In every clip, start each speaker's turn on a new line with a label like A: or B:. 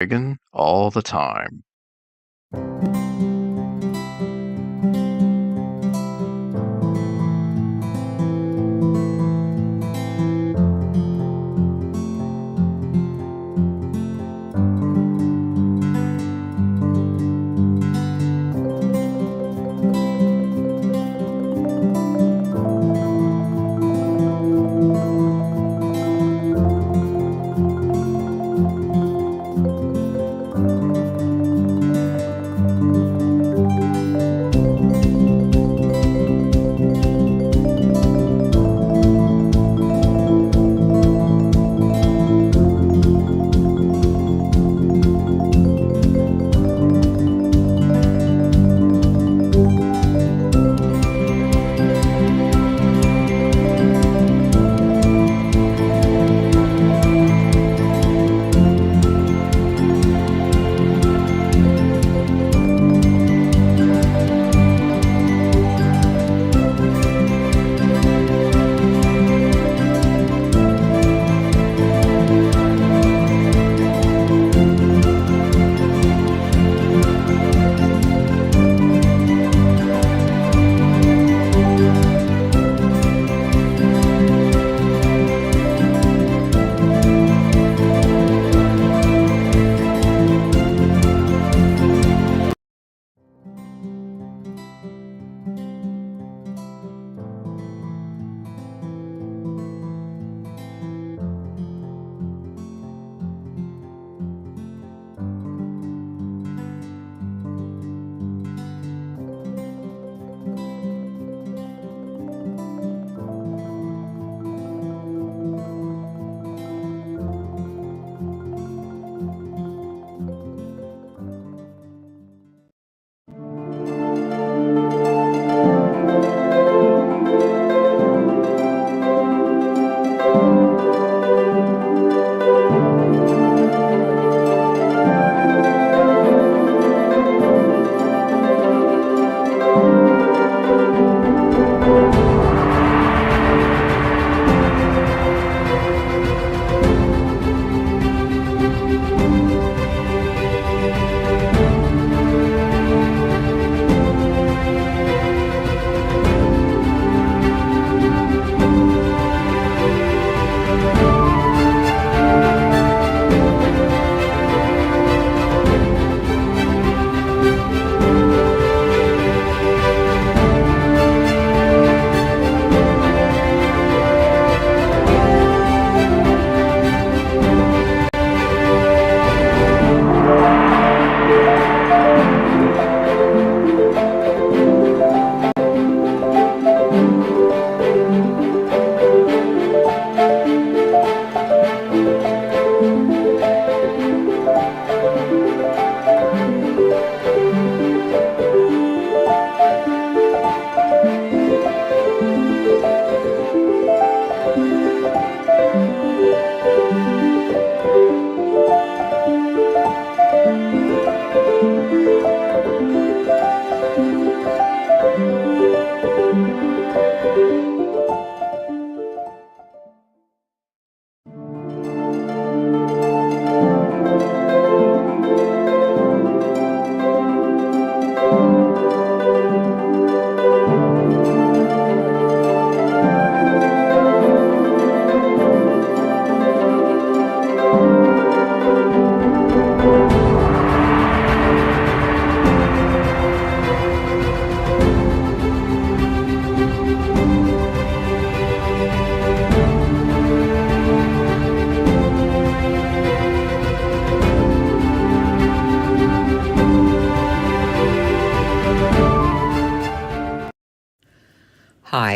A: Pagan all the time.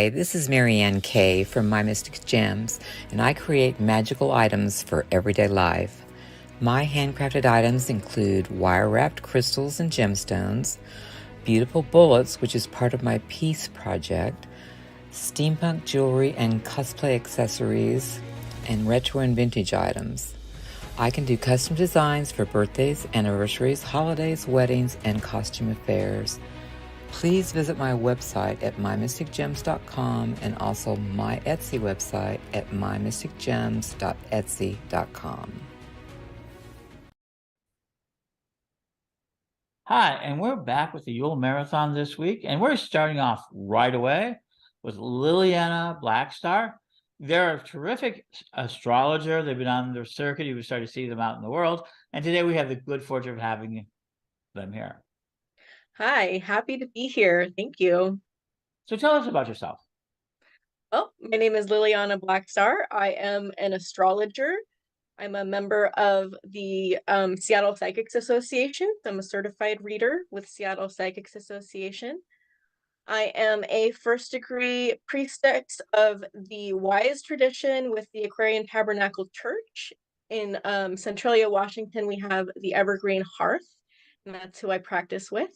B: Hi, this is Marianne Kay from My Mystic Gems, and I create magical items for everyday life. My handcrafted items include wire-wrapped crystals and gemstones, beautiful bullets, which is part of my Peace project, steampunk jewelry and cosplay accessories, and retro and vintage items. I can do custom designs for birthdays, anniversaries, holidays, weddings, and costume affairs. Please visit my website at mymysticgems.com and also my Etsy website at mymysticgems.etsy.com.
C: Hi, and we're back with the Yule Marathon this week, and we're starting off right away with Lillian Blackstar. They're a terrific astrologer. They've been on their circuit. You started to see them out in the world. And today we have the good fortune of having them here.
D: Hi, happy to be here. Thank you.
C: So tell us about yourself.
D: Well, my name is Liliana Blackstar. I am an astrologer. I'm a member of the Seattle Psychics Association. I'm a certified reader with Seattle Psychics Association. I am a first degree priestess of the Wise tradition with the Aquarian Tabernacle Church. In Centralia, Washington, we have the Evergreen Hearth, and that's who I practice with.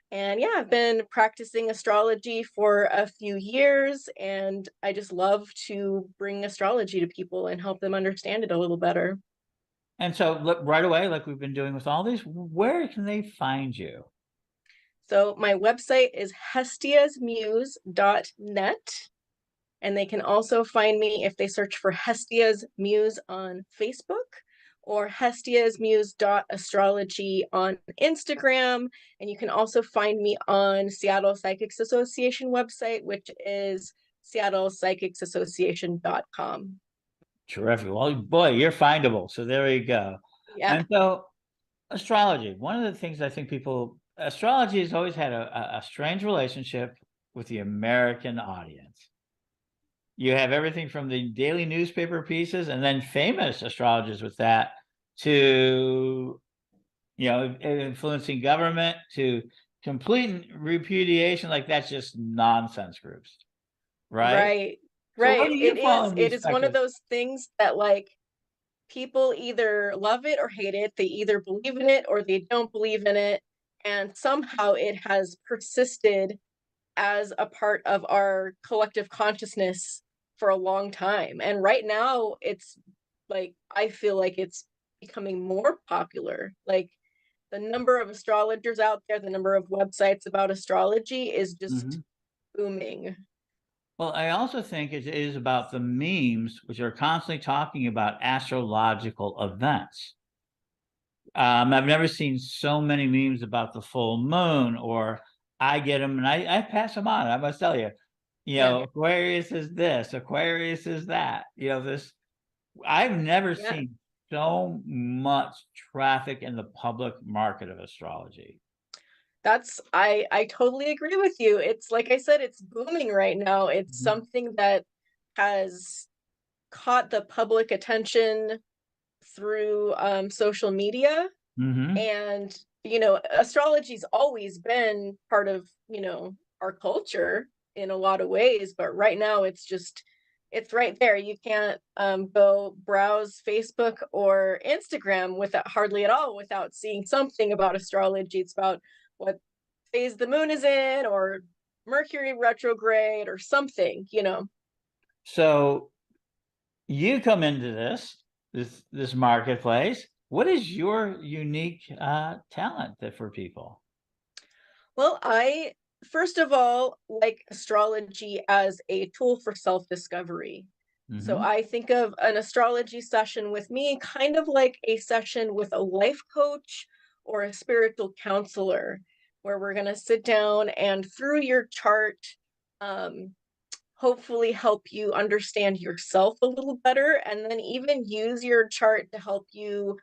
D: And yeah, I've been practicing astrology for a few years, and I just love to bring astrology to people and help them understand it a little better.
C: And so right away, like we've been doing with all these, where can they find you?
D: So my website is hestiasmuse.net. And they can also find me if they search for Hestia's Muse on Facebook or hestiasmuse.astrology on Instagram. And you can also find me on Seattle Psychics Association website, which is seattlepsychicsassociation.com.
C: Terrific. Well, boy, you're findable. So there you go.
D: Yeah.
C: And so astrology, one of the things I think astrology has always had a strange relationship with the American audience. You have everything from the daily newspaper pieces and then famous astrologers with that to, influencing government to complete repudiation. Like that's just nonsense groups, right?
D: Right.
C: So what
D: Right.
C: do you
D: It
C: fall
D: is
C: in
D: it
C: these
D: is one of
C: spectrum?
D: those things that like people either love it or hate it. They either believe in it or they don't believe in it. And somehow it has persisted as a part of our collective consciousness for a long time. And right now, it's like, I feel like it's becoming more popular. Like, the number of astrologers out there, the number of websites about astrology is just
C: Mhm.
D: booming.
C: Well, I also think it is about the memes, which are constantly talking about astrological events. I've never seen so many memes about the full moon, or I get them and I pass them on. I must tell you,
D: Yeah.
C: Aquarius is this, Aquarius is that. This. I've never
D: Yeah.
C: seen so much traffic in the public market of astrology.
D: I totally agree with you. It's like I said, it's booming right now. It's
C: Mhm.
D: something that has caught the public attention through social media.
C: Mhm.
D: And astrology's always been part of our culture in a lot of ways, but right now it's right there. You can't go browse Facebook or Instagram without hardly at all without seeing something about astrology. It's about what phase the moon is in, or Mercury retrograde, or something.
C: So you come into this marketplace. What is your unique talent for people?
D: Well, I first of all like astrology as a tool for self-discovery. So
C: Hmm.
D: I think of an astrology session with me kind of like a session with a life coach or a spiritual counselor, where we're going to sit down and through your chart, um, hopefully help you understand yourself a little better, and then even use your chart to help you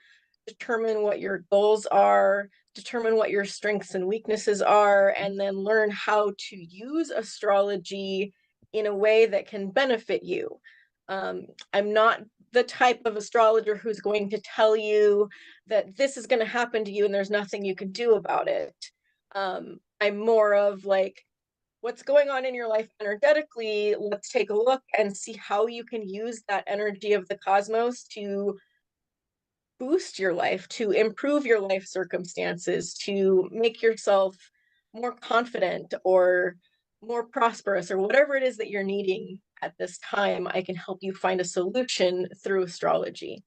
D: determine what your goals are, determine what your strengths and weaknesses are, and then learn how to use astrology in a way that can benefit you. I'm not the type of astrologer who's going to tell you that this is going to happen to you and there's nothing you can do about it. I'm more of like, what's going on in your life energetically? Let's take a look and see how you can use that energy of the cosmos to boost your life, to improve your life circumstances, to make yourself more confident or more prosperous, or whatever it is that you're needing at this time. I can help you find a solution through astrology.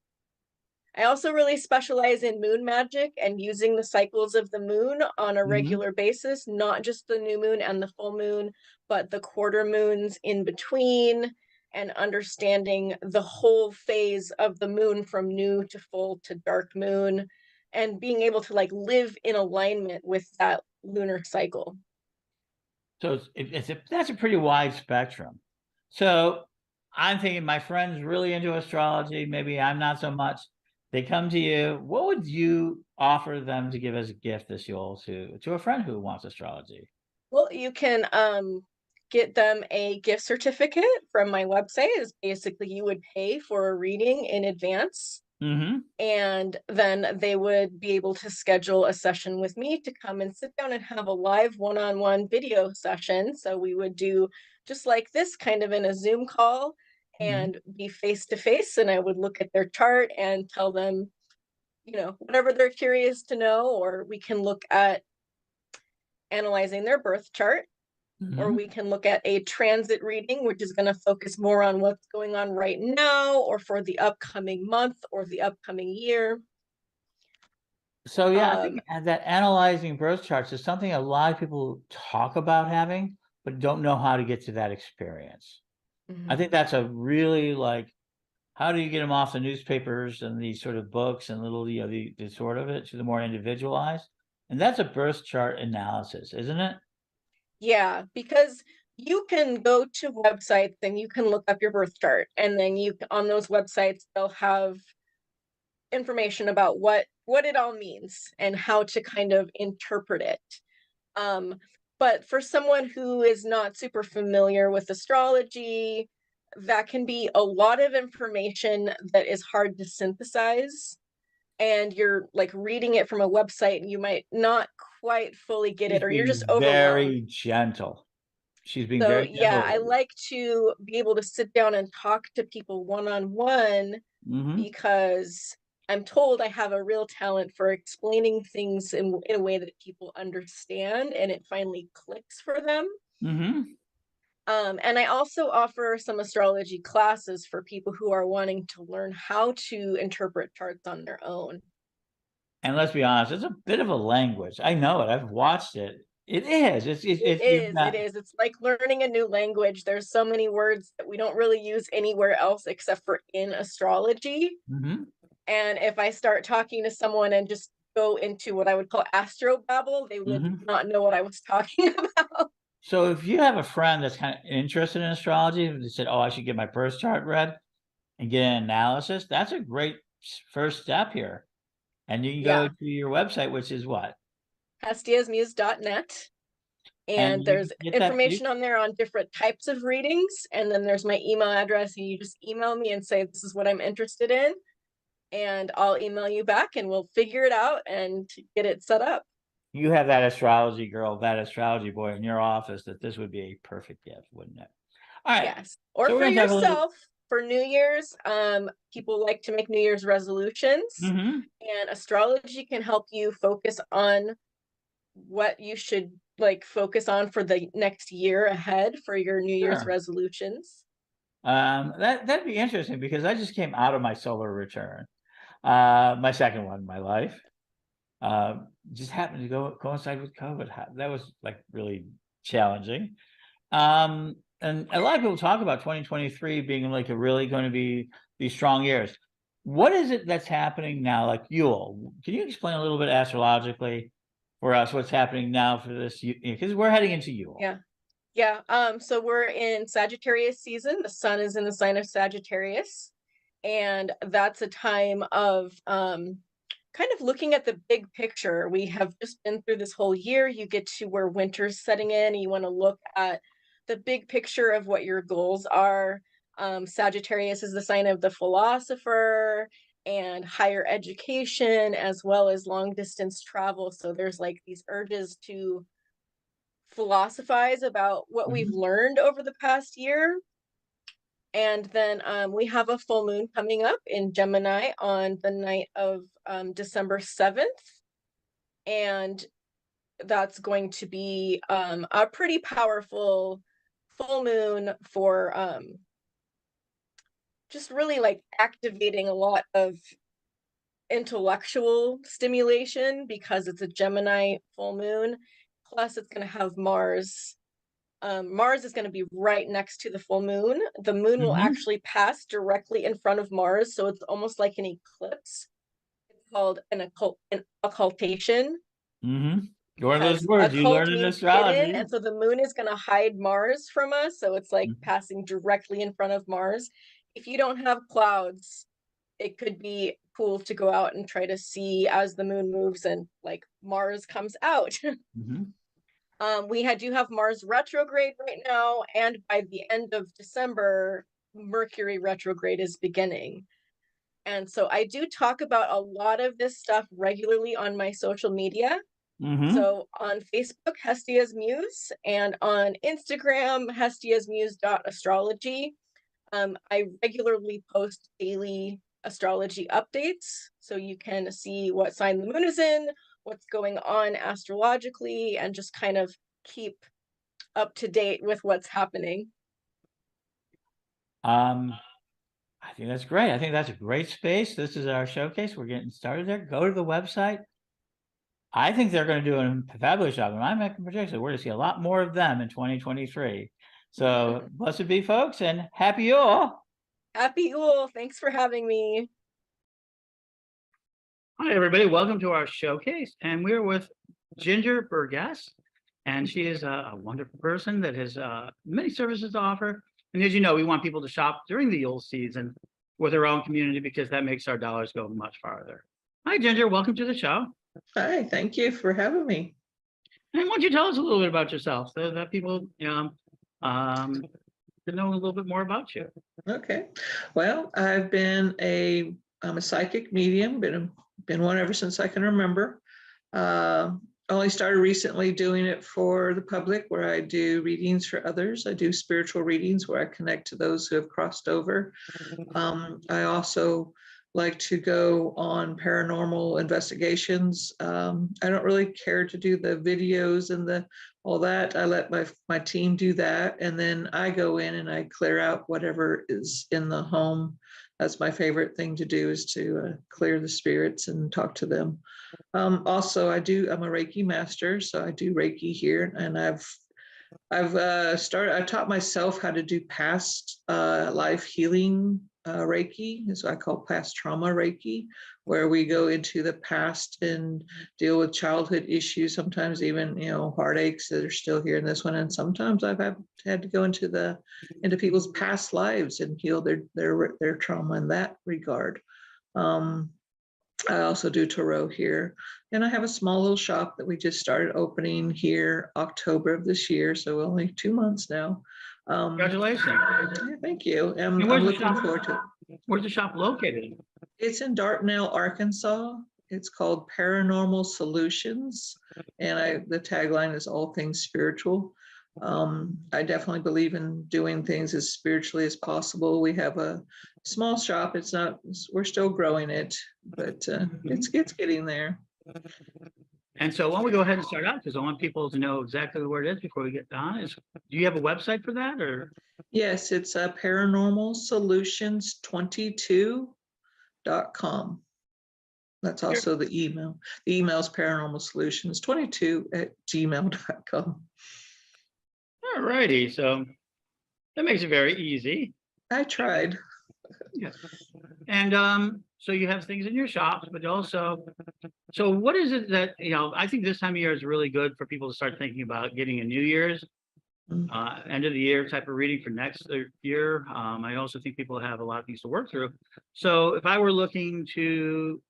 D: I also really specialize in moon magic and using the cycles of the moon on a
C: Hmm.
D: regular basis, not just the new moon and the full moon, but the quarter moons in between, and understanding the whole phase of the moon from new to full to dark moon. and being able to like live in alignment with that lunar cycle.
C: So that's a pretty wide spectrum. So I'm thinking my friend's really into astrology. Maybe I'm not so much. They come to you. What would you offer them to give as a gift this Yule to a friend who wants astrology?
D: Well, you can get them a gift certificate from my website. Is basically you would pay for a reading in advance,
C: Mm-hmm.
D: and then they would be able to schedule a session with me to come and sit down and have a live one-on-one video session. So we would do just like this, kind of in a Zoom call,
C: Mm-hmm.
D: and be face to face, and I would look at their chart and tell them, whatever they're curious to know, or we can look at analyzing their birth chart, or
C: Mm-hmm.
D: we can look at a transit reading, which is going to focus more on what's going on right now or for the upcoming month or the upcoming year.
C: So yeah, I
D: Um,
C: think that analyzing birth charts is something a lot of people talk about having, but don't know how to get to that experience. I think that's a really like, how do you get them off the newspapers and these sort of books and little, the sort of it to the more individualized? And that's a birth chart analysis, isn't it?
D: yeah, because you can go to websites and you can look up your birth chart, and then on those websites they'll have information about what it all means and how to kind of interpret it. Um, but for someone who is not super familiar with astrology, that can be a lot of information that is hard to synthesize. And you're like reading it from a website and you might not quite fully get
C: She's
D: it, or you're just
C: being
D: overwhelmed.
C: very gentle. She's being
D: So,
C: very
D: yeah,
C: gentle
D: I
C: with you.
D: like to be able to sit down and talk to people one on one,
C: Mm-hmm.
D: because I'm told I have a real talent for explaining things in a way that people understand and it finally clicks for them.
C: Mm-hmm.
D: And I also offer some astrology classes for people who are wanting to learn how to interpret charts on their own.
C: And let's be honest, it's a bit of a language. I know it. I've watched it. It is. It's you've
D: It
C: got.
D: is. It's like learning a new language. There's so many words that we don't really use anywhere else except for in astrology.
C: Mm-hmm.
D: And if I start talking to someone and just go into what I would call astrobabble, they would
C: Mm-hmm.
D: not know what I was talking about.
C: So if you have a friend that's kind of interested in astrology, they said, "Oh, I should get my birth chart read and get an analysis," that's a great first step here. And you can go
D: Yeah,
C: to your website, which is what?
D: hastiasmuse.net.
C: And
D: And
C: you can
D: there's
C: get that.
D: information on there on different types of readings. And then there's my email address, and you just email me and say, this is what I'm interested in. And I'll email you back and we'll figure it out and get it set up.
C: You have that astrology girl, that astrology boy in your office, that this would be a perfect gift, wouldn't it? All right.
D: Yes. Or
C: So we're
D: for
C: going to talk a little.
D: yourself for New Year's. People like to make New Year's resolutions,
C: Mm-hmm.
D: and astrology can help you focus on what you should like focus on for the next year ahead for your New Year's
C: Sure.
D: resolutions.
C: That'd be interesting because I just came out of my solar return, my second one in my life. Just happened to coincide with COVID. That was like really challenging. And a lot of people talk about 2023 being like a really going to be these strong years. What is it that's happening now? Like Yule, can you explain a little bit astrologically for us what's happening now for this? Because we're heading into Yule.
D: Yeah. Yeah. So we're in Sagittarius season. The sun is in the sign of Sagittarius. And that's a time of kind of looking at the big picture. We have just been through this whole year. You get to where winter's setting in. You want to look at the big picture of what your goals are. Sagittarius is the sign of the philosopher and higher education, as well as long distance travel. So there's like these urges to philosophize about what we've
C: Mhm.
D: learned over the past year. And then we have a full moon coming up in Gemini on the night of December 7th. And that's going to be a pretty powerful full moon for just really like activating a lot of intellectual stimulation, because it's a Gemini full moon. Plus, it's going to have Mars. Mars is going to be right next to the full moon. The moon will
C: Mhm.
D: actually pass directly in front of Mars, so it's almost like an eclipse. called an occultation.
C: Mm-hmm. One of those
D: Because
C: words you
D: occult
C: learn in
D: means hidden,
C: astrology.
D: and so the moon is going to hide Mars from us, so it's like
C: Mhm.
D: passing directly in front of Mars. If you don't have clouds, it could be cool to go out and try to see as the moon moves and like Mars comes out.
C: Mhm.
D: We do have Mars retrograde right now, and by the end of December, Mercury retrograde is beginning. And so I do talk about a lot of this stuff regularly on my social media.
C: Mhm.
D: So on Facebook, Hestia's Muse, and on Instagram, hestiasmuse.astrology. I regularly post daily astrology updates, so you can see what sign the moon is in, what's going on astrologically, and just kind of keep up to date with what's happening.
C: I think that's great. I think that's a great space. This is our showcase. We're getting started there. Go to the website. I think they're going to do a fabulous job. And I'm making projections. We're going to see a lot more of them in 2023. So blessed be, folks, and happy Yule.
D: Happy Yule. Thanks for having me.
C: Hi, everybody. Welcome to our showcase. And we're with Ginger Burgess. And she is a wonderful person that has many services to offer. And as you know, we want people to shop during the Yule season with their own community because that makes our dollars go much farther. Hi, Ginger. Welcome to the show.
E: Hi, thank you for having me.
C: And why don't you tell us a little bit about yourself so that people can know a little bit more about you.
E: Okay, well, I'm a psychic medium, been one ever since I can remember. Only started recently doing it for the public, where I do readings for others. I do spiritual readings where I connect to those who have crossed over. I also like to go on paranormal investigations. I don't really care to do the videos and all that. I let my team do that, and then I go in and I clear out whatever is in the home. That's my favorite thing to do, is to clear the spirits and talk to them. Also, I'm a Reiki master, so I do Reiki here, and I taught myself how to do past life healing Reiki, so I call past trauma Reiki, where we go into the past and deal with childhood issues, sometimes even, heartaches that are still here in this one. And sometimes I've had to go into people's past lives and heal their trauma in that regard. I also do tarot here, and I have a small little shop that we just started opening here October of this year, so only 2 months now.
C: Congratulations.
E: Yeah, thank you. I'm
C: where's the
E: looking
C: shop?
E: forward to it.
C: Where's the shop located?
E: It's in Dartnell, Arkansas. It's called Paranormal Solutions, and the tagline is all things spiritual. I definitely believe in doing things as spiritually as possible. We have a small shop. We're still growing it, but it's getting there.
C: And so why don't we go ahead and start out, because I want people to know exactly where it is before we get on. Do you have a website for that, or?
E: Yes, it's paranormalsolutions22.com. That's also the email. The email is paranormalsolutions22@gmail.com.
C: All righty, so that makes it very easy.
E: I tried.
C: Yes. And so you have things in your shops, but also, so what is it that, I think this time of year is really good for people to start thinking about getting a New Year's end of the year type of reading for next year. I also think people have a lot of things to work through. So if I were looking to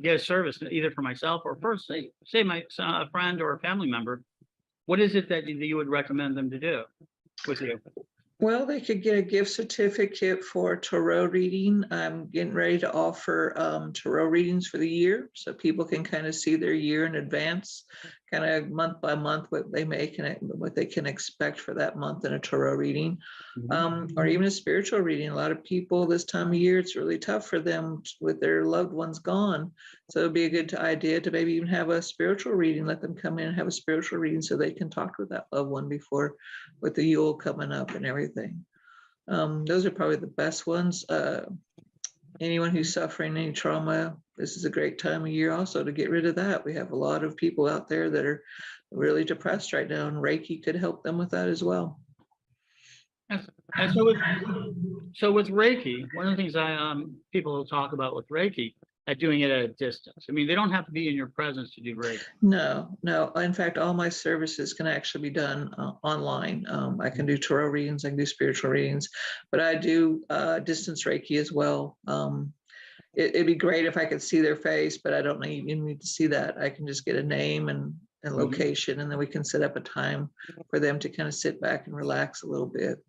C: get a service either for myself or for say my a friend or a family member, what is it that you would recommend them to do with you?
E: Well, they could get a gift certificate for tarot reading. I'm getting ready to offer tarot readings for the year, so people can kind of see their year in advance, kind of month by month, what they can expect for that month in a tarot reading, or even a spiritual reading. A lot of people this time of year, it's really tough for them with their loved ones gone. So it'd be a good idea to maybe even have a spiritual reading, let them come in and have a spiritual reading so they can talk with that loved one before, with the Yule coming up and everything. Those are probably the best ones. Anyone who's suffering any trauma, this is a great time of year also to get rid of that. We have a lot of people out there that are really depressed right now, and Reiki could help them with that as well.
C: And so with Reiki, one of the things people talk about with Reiki
F: at doing it at a distance? I mean, they don't have to be in your presence to do great.
E: No, no. In fact, all my services can actually be done online. I can do tarot readings, I can do spiritual readings, but I do distance Reiki as well. It'd be great if I could see their face, but I don't even need to see that. I can just get a name and location, and then we can set up a time for them to kind of sit back and relax a little bit.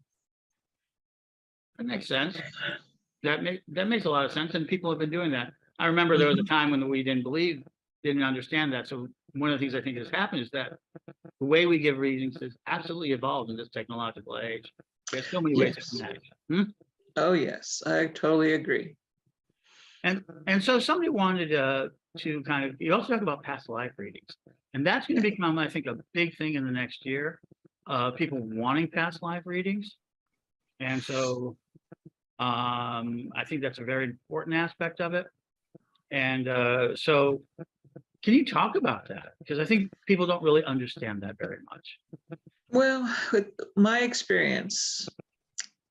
F: That makes sense. That makes a lot of sense, and people have been doing that. I remember there was a time when we didn't understand that. So one of the things I think has happened is that the way we give readings has absolutely evolved in this technological age. There's so many ways to connect.
E: Oh yes, I totally agree.
F: And so somebody wanted to kind of, you also talk about past life readings, and that's going to become, I think, a big thing in the next year. People wanting past life readings, and so I think that's a very important aspect of it. And so, can you talk about that? Because I think people don't really understand that very much.
E: Well, with my experience,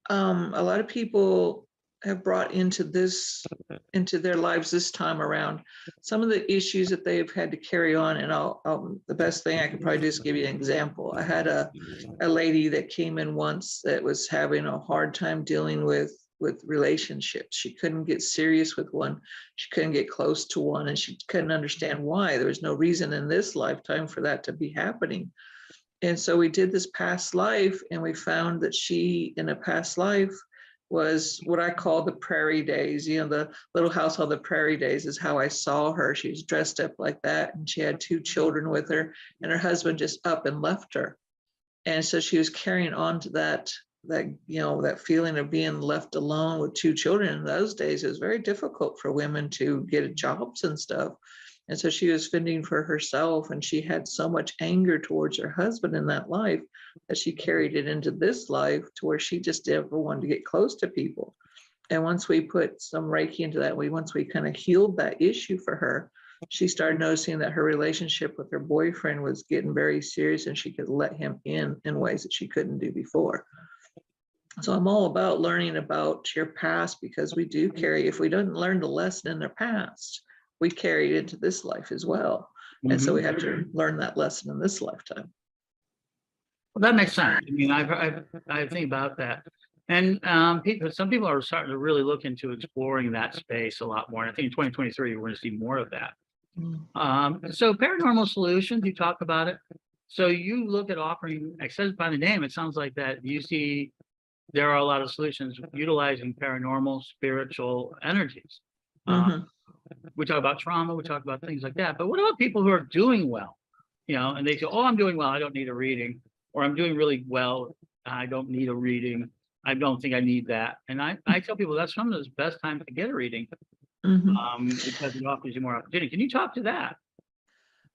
E: a lot of people have brought into their lives this time around some of the issues that they've had to carry on. And the best thing I could probably just give you an example. I had a lady that came in once that was having a hard time dealing with relationships. She couldn't get serious with one. She couldn't get close to one, and she couldn't understand why. There was no reason in this lifetime for that to be happening. And so we did this past life, and we found that she, in a past life, was what I call the Prairie Days. You know, the Little House on the Prairie Days is how I saw her. She was dressed up like that, and she had 2 children with her, and her husband just up and left her. And so she was carrying on to that feeling of being left alone with 2 children. In those days, it was very difficult for women to get jobs and stuff. And so she was fending for herself, and she had so much anger towards her husband in that life that she carried it into this life, to where she just never wanted to get close to people. And once we put some Reiki into that, once we kind of healed that issue for her, she started noticing that her relationship with her boyfriend was getting very serious, and she could let him in ways that she couldn't do before. So I'm all about learning about your past, because we do carry, if we don't learn the lesson in their past, we carry it into this life as well. And so we have to learn that lesson in this lifetime.
F: Well, that makes sense. I mean, I think about that. And some people are starting to really look into exploring that space a lot more. And I think in 2023, we're going to see more of that. So paranormal solutions, you talk about it. So you look at offering, it says by the name, it sounds like that you see there are a lot of solutions utilizing paranormal, spiritual energies. We talk about trauma, we talk about things like that. But what about people who are doing well? You know, and they say, oh, I'm doing well, I don't need a reading. Or I'm doing really well, I don't need a reading. I don't think I need that. And I tell people that's some of the best times to get a reading, because it offers you more opportunity. Can you talk to that?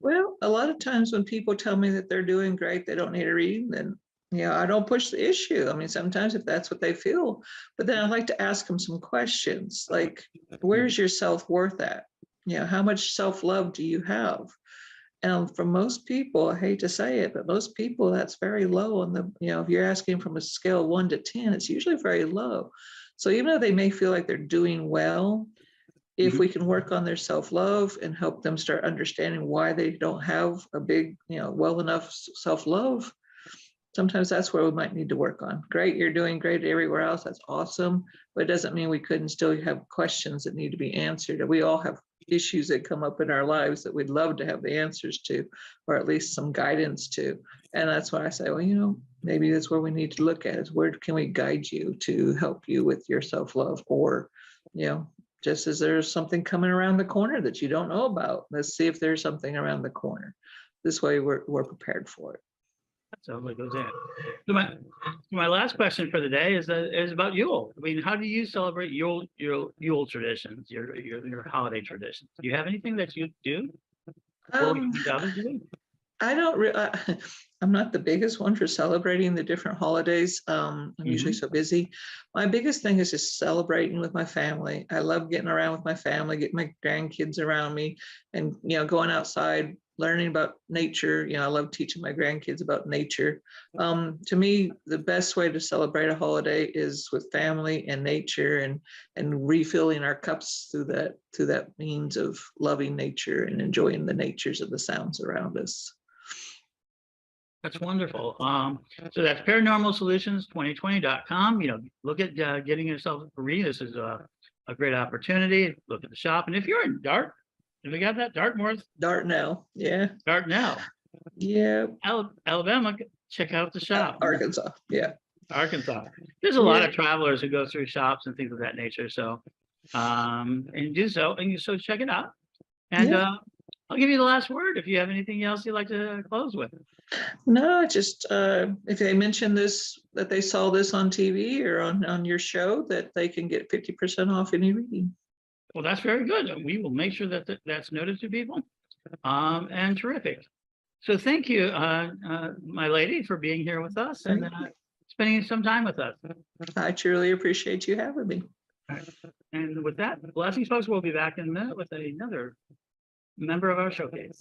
E: Well, a lot of times when people tell me that they're doing great, they don't need a reading, then I don't push the issue. I mean, sometimes if that's what they feel, but then I like to ask them some questions like, where's your self-worth at? How much self-love do you have? And for most people, I hate to say it, but most people, that's very low. And if you're asking from a scale of 1 to 10, it's usually very low. So even though they may feel like they're doing well, if we can work on their self-love and help them start understanding why they don't have a big, well enough self-love, sometimes that's where we might need to work on. Great, you're doing great everywhere else. That's awesome. But it doesn't mean we couldn't still have questions that need to be answered. We all have issues that come up in our lives that we'd love to have the answers to, or at least some guidance to. And that's why I say, well, maybe that's where we need to look at, is where can we guide you to help you with your self-love? Or, just as there's something coming around the corner that you don't know about, let's see if there's something around the corner. This way we're prepared for it.
F: So it goes in. So my last question for the day is about Yule. I mean, how do you celebrate Yule traditions, your holiday traditions? Do you have anything that you do?
E: I don't. I'm not the biggest one for celebrating the different holidays. I'm usually so busy. My biggest thing is just celebrating with my family. I love getting around with my family, getting my grandkids around me, and going outside learning about nature. I love teaching my grandkids about nature. To me, the best way to celebrate a holiday is with family and nature, and refilling our cups through that means of loving nature and enjoying the natures of the sounds around us.
F: That's wonderful. So that's paranormalsolutions2020.com. Look at getting yourself a read. This is a great opportunity. Look at the shop. And if you're in have we got that? Dartmouth?
E: Dartnell, yeah.
F: Dartnell.
E: Yeah.
F: Alabama, check out the shop.
E: Arkansas, yeah.
F: Arkansas. There's a lot
E: Yeah.
F: of travelers who go through shops and things of that nature. So, and do so. And so check it out. And I'll give you the last word if you have anything else you'd like to close with.
E: No, just if they mention this, that they saw this on TV or on your show, that they can get 50% off any reading.
F: Well, that's very good. We will make sure that that's noted to people. And terrific. So thank you, my lady, for being here with us and spending some time with us.
E: I truly appreciate you having me.
F: And with that, blessings, folks. We'll be back in a minute with another member of our showcase.